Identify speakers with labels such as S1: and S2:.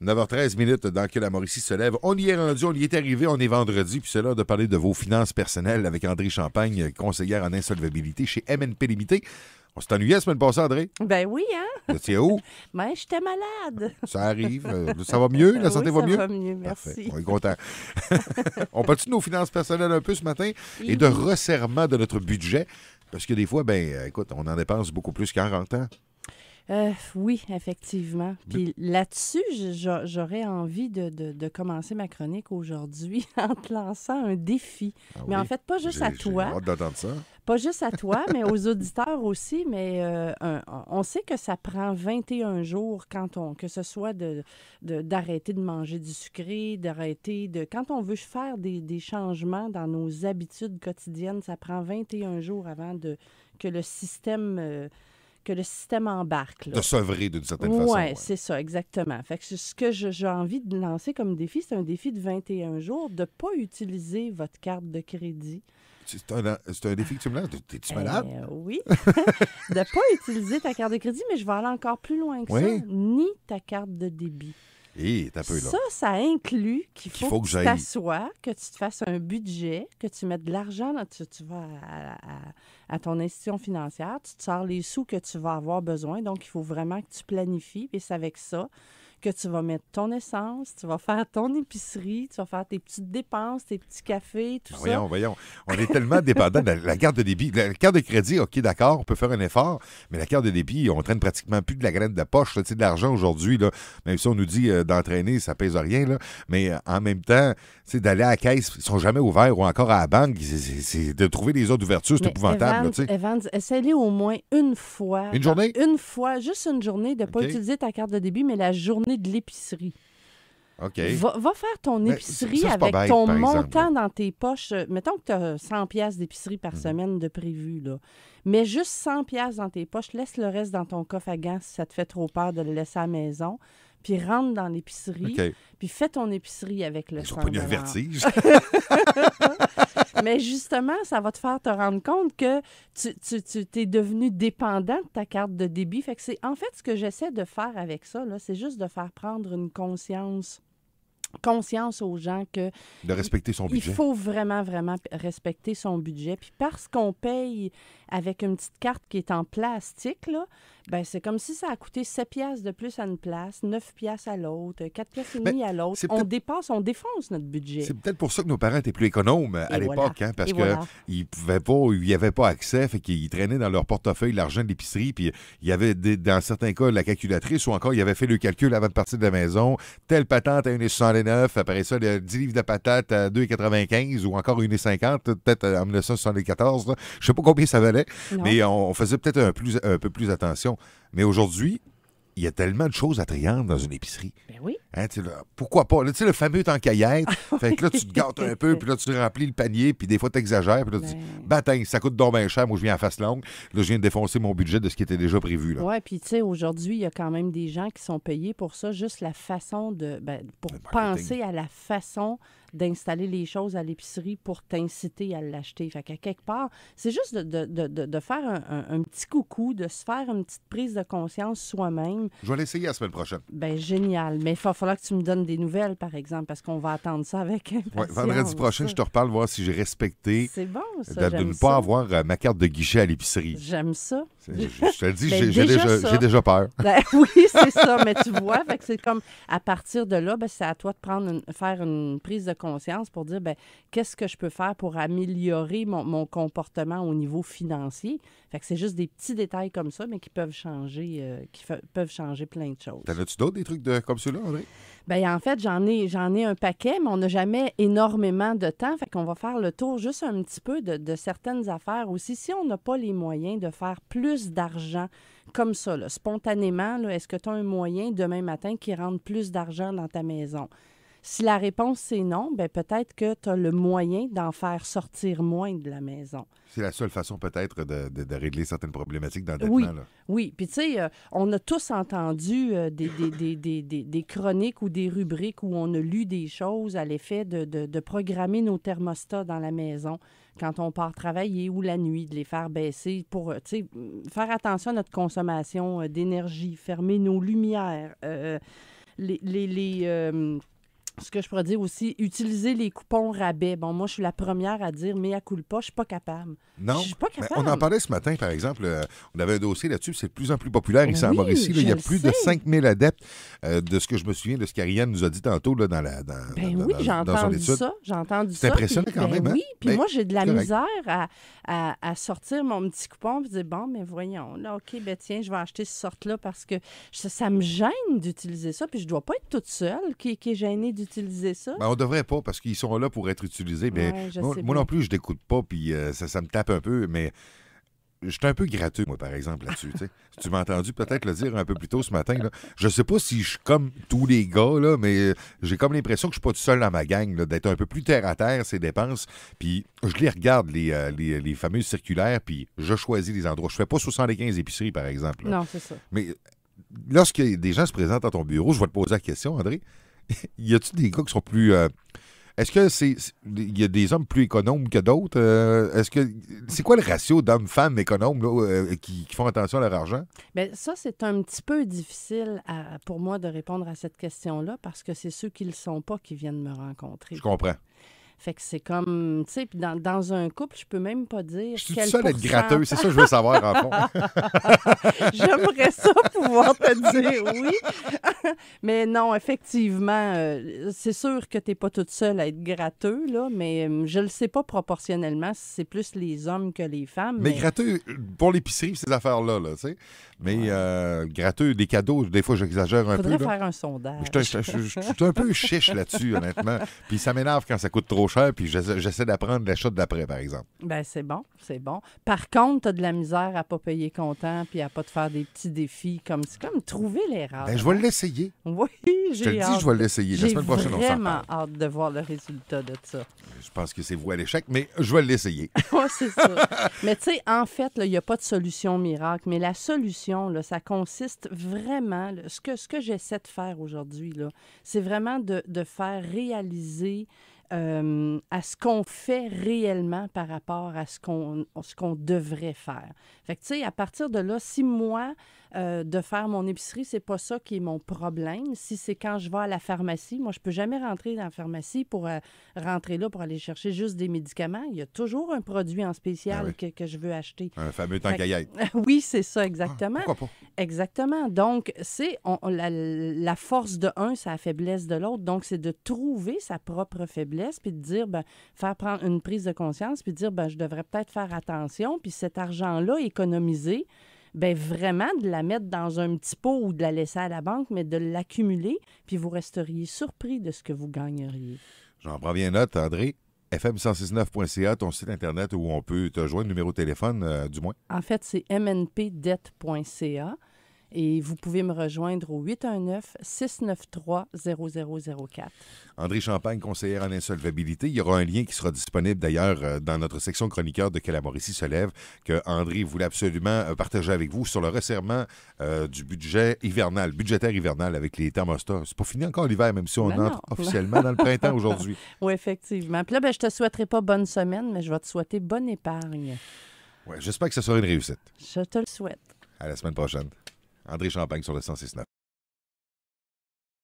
S1: 9h13 minutes dans que la Mauricie se lève. On y est rendu, on y est arrivé, on est vendredi, puis c'est l'heure de parler de vos finances personnelles avec André Champagne, conseillère en insolvabilité chez MNP Limité. On s'est ennuyé la semaine passée, André?
S2: Ben oui, hein?
S1: Tu es où?
S2: Ben, j'étais malade.
S1: Ça arrive. Ça va mieux? La santé va mieux?
S2: Ça va mieux, merci.
S1: Parfait. On est content. On parle de nos finances personnelles un peu ce matin et de resserrement de notre budget? Parce que des fois, écoute, on en dépense beaucoup plus qu'en rentrant.
S2: Oui, effectivement. Puis là-dessus, j'aurais envie de commencer ma chronique aujourd'hui en te lançant un défi.
S1: Ah
S2: mais
S1: oui?
S2: en fait, pas juste à toi.
S1: J'ai hâte d'entendre ça.
S2: Pas juste à toi, mais aux auditeurs aussi. Mais on sait que ça prend 21 jours que ce soit d'arrêter de manger du sucré, quand on veut faire des changements dans nos habitudes quotidiennes, ça prend 21 jours avant que le système embarque. Là.
S1: De sevrer d'une certaine façon.
S2: Oui, c'est ça, exactement. Fait que ce que j'ai envie de lancer comme défi, c'est un défi de 21 jours de ne pas utiliser votre carte de crédit.
S1: C'est un défi que tu me lances? T'es-tu malade?
S2: Oui. De ne pas utiliser ta carte de crédit, mais je vais aller encore plus loin que ça. Ni ta carte de débit.
S1: T'as peu, là.
S2: Ça inclut qu'il faut que tu
S1: j'aille.
S2: t'assoies, que tu te fasses un budget, que tu mettes de l'argent. Tu vas à ton institution financière, tu te sors les sous que tu vas avoir besoin. Donc, il faut vraiment que tu planifies. Et c'est avec ça que tu vas mettre ton essence, tu vas faire ton épicerie, tu vas faire tes petites dépenses, tes petits cafés, tout ça.
S1: Voyons. On est tellement dépendant de la carte de débit. La carte de crédit, OK, d'accord, on peut faire un effort, mais la carte de débit, on traîne pratiquement plus de la graine de poche. Tu sais, de l'argent aujourd'hui, là, même si on nous dit d'entraîner, ça pèse rien, là, mais en même temps, d'aller à la caisse, ils sont jamais ouverts ou encore à la banque, c'est de trouver des autres ouvertures, c'est épouvantable.
S2: Evans, essaie-les au moins une fois.
S1: Une journée?
S2: Une fois, juste une journée, de ne pas utiliser ta carte de débit, mais la journée de l'épicerie.
S1: OK.
S2: Va faire ton épicerie
S1: ça, c'est pas
S2: avec
S1: bête,
S2: ton
S1: par exemple,
S2: montant dans tes poches. Mettons que tu as 100 piastres d'épicerie par semaine de prévu. Là. Mets juste 100 piastres dans tes poches. Laisse le reste dans ton coffre à gants si ça te fait trop peur de le laisser à la maison. Puis rentre dans l'épicerie.
S1: OK.
S2: Puis fais ton épicerie avec le 100 $.
S1: Ils ont pas eu un vertige.
S2: Mais justement, ça va te faire te rendre compte que tu t'es devenu dépendant de ta carte de débit. Fait que c'est en fait ce que j'essaie de faire avec ça, là, c'est juste de faire prendre une conscience aux gens que
S1: de respecter son budget.
S2: Il faut vraiment, vraiment respecter son budget. Puis parce qu'on paye avec une petite carte qui est en plastique, là, ben c'est comme si ça a coûté 7 piastres de plus à une place, 9 piastres à l'autre, 4 piastres et demi à l'autre. On défonce notre budget.
S1: C'est peut-être pour ça que nos parents étaient plus économes à l'époque, hein, parce qu'ils pouvaient pas, ils n'y avaient pas accès, fait qu'ils traînaient dans leur portefeuille l'argent de l'épicerie, puis il y avait, dans certains cas, la calculatrice, ou encore, ils avaient fait le calcul avant de partir de la maison, telle patente à 1,69, après ça, 10 livres de patates à 2,95, ou encore 1,50, peut-être en 1974. Là. Je sais pas combien ça valait, mais on faisait peut-être un peu plus attention. Mais aujourd'hui, il y a tellement de choses attrayantes dans une épicerie.
S2: Ben oui.
S1: Hein, là, pourquoi pas? Là, tu sais, le fameux tancaillette. Fait que là, tu te gâtes un peu, puis là, tu remplis le panier, puis des fois, tu exagères, puis là, tu dis, bâtin, ça coûte donc bien cher, moi, je viens à face longue. Là, je viens de défoncer mon budget de ce qui était déjà prévu.
S2: Oui, puis tu sais, aujourd'hui, il y a quand même des gens qui sont payés pour ça, juste la façon pour penser à la façon d'installer les choses à l'épicerie pour t'inciter à l'acheter. Fait qu'à quelque part, c'est juste de faire un petit coucou, de se faire une petite prise de conscience soi-même.
S1: Je vais l'essayer la semaine prochaine.
S2: Bien, génial. Mais il va falloir que tu me donnes des nouvelles, par exemple, parce qu'on va attendre ça avec impatience.
S1: Oui, vendredi prochain, je te reparle, voir si j'ai respecté
S2: c'est bon, ça,
S1: de ne pas avoir ma carte de guichet à l'épicerie.
S2: J'aime ça.
S1: Je te le dis,
S2: Ben,
S1: j'ai déjà peur.
S2: Ben, oui, c'est ça. Mais tu vois, fait que c'est comme, à partir de là, c'est à toi de faire une prise de conscience pour dire, qu'est-ce que je peux faire pour améliorer mon comportement au niveau financier. Fait que c'est juste des petits détails comme ça, mais qui peuvent changer, peuvent changer plein de choses.
S1: T'en as-tu d'autres, des trucs comme ceux-là, André?
S2: Bien, en fait, j'en ai un paquet, mais on n'a jamais énormément de temps. Fait qu'on va faire le tour juste un petit peu de certaines affaires aussi. Si on n'a pas les moyens de faire plus d'argent comme ça, là, spontanément, là, est-ce que tu as un moyen demain matin qui rentre plus d'argent dans ta maison? Si la réponse c'est non, peut-être que tu as le moyen d'en faire sortir moins de la maison.
S1: C'est la seule façon peut-être de régler certaines problématiques d'endettement.
S2: Oui. Puis tu sais, on a tous entendu des chroniques ou des rubriques où on a lu des choses à l'effet de programmer nos thermostats dans la maison quand on part travailler ou la nuit, de les faire baisser pour faire attention à notre consommation d'énergie, fermer nos lumières, ce que je pourrais dire aussi, utiliser les coupons rabais. Bon, moi, je suis la première à dire mea culpa, je suis pas capable.
S1: Non.
S2: Je suis pas capable.
S1: On en parlait ce matin, par exemple. On avait un dossier là-dessus, c'est de plus en plus populaire ici en Mauricie. Là, il y a plus de 5000 adeptes de ce que je me souviens de ce qu'Ariane nous a dit tantôt là, dans
S2: j'ai entendu
S1: son étude.
S2: ça. J'ai entendu ça.
S1: C'est impressionnant quand même.
S2: Oui, puis moi, j'ai de la
S1: correct.
S2: misère à sortir mon petit coupon et dire, bon, mais voyons, là, OK, tiens, je vais acheter cette sorte-là parce que ça me gêne d'utiliser ça, puis je dois pas être toute seule qui est gênée d'utiliser ça.
S1: On devrait pas, parce qu'ils sont là pour être utilisés. Mais moi non plus, je n'écoute pas, puis ça me tape un peu, mais je suis un peu gratteux, moi, par exemple, là-dessus. Tu m'as entendu peut-être le dire un peu plus tôt ce matin. Là. Je sais pas si je suis comme tous les gars, là, mais j'ai comme l'impression que je suis pas tout seul dans ma gang, là, d'être un peu plus terre-à-terre, ces dépenses. Puis je les regarde, les fameuses circulaires, puis je choisis les endroits. Je fais pas 75 épiceries, par exemple. Là.
S2: Non, c'est ça.
S1: Mais lorsque des gens se présentent à ton bureau, je vais te poser la question, André. Y a-tu des gars qui sont plus... Est-ce que il y a des hommes plus économes que d'autres? C'est quoi le ratio d'hommes-femmes économes là, qui font attention à leur argent?
S2: Bien, ça, c'est un petit peu difficile pour moi de répondre à cette question-là parce que c'est ceux qui ne le sont pas qui viennent me rencontrer.
S1: Je comprends.
S2: Fait que c'est comme, tu sais, puis dans un couple, je peux même pas dire
S1: je suis
S2: quel
S1: seul d'être gratteux, c'est ça que je veux savoir, en fond.
S2: J'aimerais ça pouvoir te dire oui. Mais non, effectivement, c'est sûr que tu n'es pas toute seule à être gratteux, là, mais je le sais pas proportionnellement si c'est plus les hommes que les femmes.
S1: Mais gratteux, pour l'épicerie, ces affaires-là, tu sais. Mais gratteux, des cadeaux, des fois, j'exagère un peu.
S2: Faudrait faire un sondage.
S1: Je suis un peu chiche là-dessus, honnêtement. Puis ça m'énerve quand ça coûte trop cher, puis j'essaie d'apprendre l'achat d'après, par exemple.
S2: Ben c'est bon, c'est bon. Par contre, tu as de la misère à pas payer comptant puis à pas te faire des petits défis comme c'est comme trouver l'erreur.
S1: Ben, je vais l'essayer.
S2: Oui,
S1: je te le dis, je vais l'essayer. La semaine prochaine, on s'en parle.
S2: J'ai vraiment hâte de voir le résultat de ça.
S1: Je pense que c'est voué à l'échec, mais je vais l'essayer.
S2: Oui, c'est ça. Mais tu sais, en fait, il n'y a pas de solution miracle, mais la solution, là, ça consiste vraiment, là, ce que j'essaie de faire aujourd'hui, là, c'est vraiment de faire réaliser à ce qu'on fait réellement par rapport à ce qu'on devrait faire. Fait que, tu sais, à partir de là, si moi, de faire mon épicerie, c'est pas ça qui est mon problème. Si c'est quand je vais à la pharmacie, moi, je peux jamais rentrer dans la pharmacie pour rentrer là pour aller chercher juste des médicaments. Il y a toujours un produit en spécial que je veux acheter.
S1: Un fameux tant qu'à y être.
S2: Oui, c'est ça, exactement.
S1: Pourquoi pas?
S2: Exactement. Donc, c'est la force de un, c'est la faiblesse de l'autre. Donc, c'est de trouver sa propre faiblesse puis de dire, faire prendre une prise de conscience puis de dire, je devrais peut-être faire attention. Puis cet argent-là, économiser, vraiment de la mettre dans un petit pot ou de la laisser à la banque, mais de l'accumuler, puis vous resteriez surpris de ce que vous gagneriez.
S1: J'en prends bien note, André. fm1069.ca, ton site Internet où on peut te joindre, numéro de téléphone, du moins.
S2: En fait, c'est mnpdebt.ca. Et vous pouvez me rejoindre au 819-693-0004.
S1: André Champagne, conseillère en insolvabilité. Il y aura un lien qui sera disponible d'ailleurs dans notre section chroniqueur de Que la Mauricie se lève, que André voulait absolument partager avec vous sur le resserrement du budgétaire hivernal avec les thermostats. C'est pas fini encore l'hiver, même si on entre officiellement dans le printemps aujourd'hui.
S2: Oui, effectivement. Puis là, je te souhaiterai pas bonne semaine, mais je vais te souhaiter bonne épargne.
S1: Ouais, j'espère que ce sera une réussite.
S2: Je te le souhaite.
S1: À la semaine prochaine. André Champagne sur le 106.9.